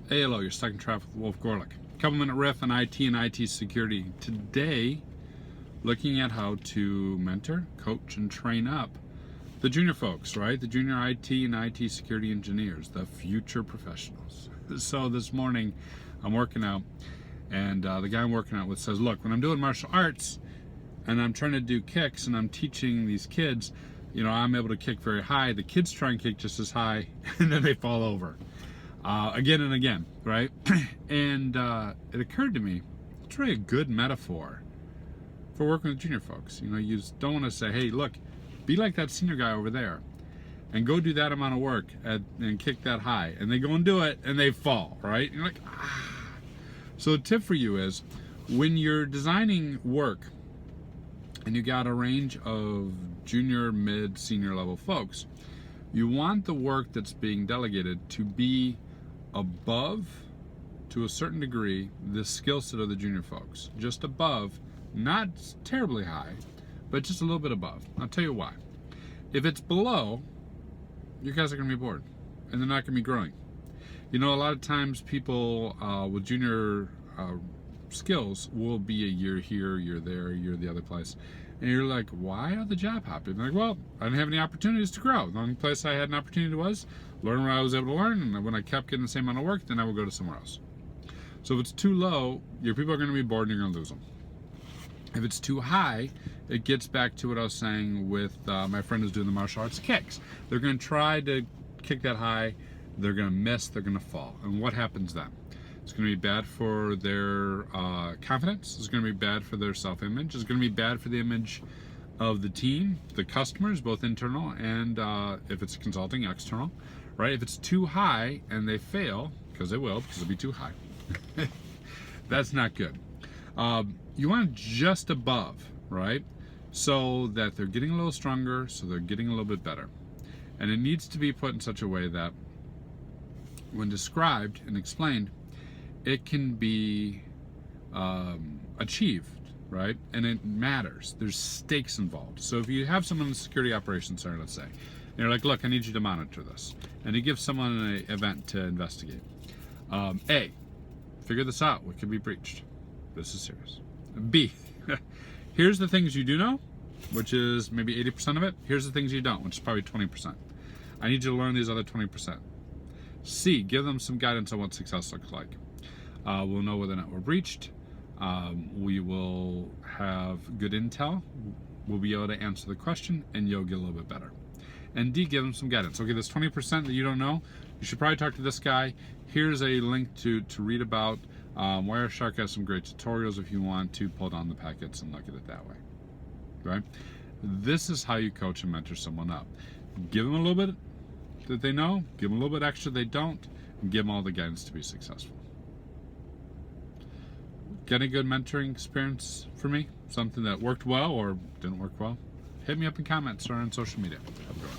Hey, hello, you're stuck in traffic with Wolf Gorlick. Couple minute riff on IT and IT security. Today, looking at how to mentor, coach, and train up the junior folks, right? The junior IT and IT security engineers, the future professionals. So this morning, I'm working out, and the guy I'm working out with says, look, when I'm doing martial arts, and I'm trying to do kicks, and I'm teaching these kids, you know, I'm able to kick very high. The kids try and kick just as high, and then they fall over. Again and again, right? And it occurred to me, it's really a good metaphor for working with junior folks. You know, you just don't want to say, hey, look, be like that senior guy over there and go do that amount of work and kick that high. And they go and do it and they fall, right? And you're like, ah. So the tip for you is when you're designing work and you got a range of junior, mid, senior level folks, you want the work that's being delegated to be above, to a certain degree, the skill set of the junior folks. Just above, not terribly high, but just a little bit above. I'll tell you why. If it's below, you guys are going to be bored, and they're not going to be growing. You know, a lot of times people with junior skills will be a year here, a year there, a year the other place. And you're like, why are the job hopping? They're like, well, I didn't have any opportunities to grow. The only place I had an opportunity was learn what I was able to learn, and when I kept getting the same amount of work, then I would go to somewhere else. So if it's too low, your people are going to be bored and you're going to lose them. If it's too high, it gets back to what I was saying with my friend who's doing the martial arts kicks. They're going to try to kick that high, they're going to miss, they're going to fall. And what happens then? It's going to be bad for their confidence. It's going to be bad for their self-image. It's going to be bad for the image of the team, the customers, both internal and if it's consulting, external, right? If it's too high and they fail, because they will, because it'll be too high, that's not good. You want just above, right? So that they're getting a little stronger, so they're getting a little bit better. And it needs to be put in such a way that when described and explained, it can be achieved, right? And it matters. There's stakes involved. So if you have someone in the security operations center, let's say, and you're like, look, I need you to monitor this. And you give someone an event to investigate. A, figure this out. What could be breached? This is serious. B, here's the things you do know, which is maybe 80% of it. Here's the things you don't, which is probably 20%. I need you to learn these other 20%. C, give them some guidance on what success looks like. We'll know whether or not we're breached. We will have good intel. We'll be able to answer the question, and you'll get a little bit better. And D, give them some guidance. Okay, this 20% that you don't know, you should probably talk to this guy. Here's a link to read about. Wireshark has some great tutorials if you want to pull down the packets and look at it that way. Right? This is how you coach and mentor someone up. Give them a little bit that they know, give them a little bit extra they don't, and give them all the guidance to be successful. Get a good mentoring experience for me? Something that worked well or didn't work well? Hit me up in comments or on social media. Have a good one.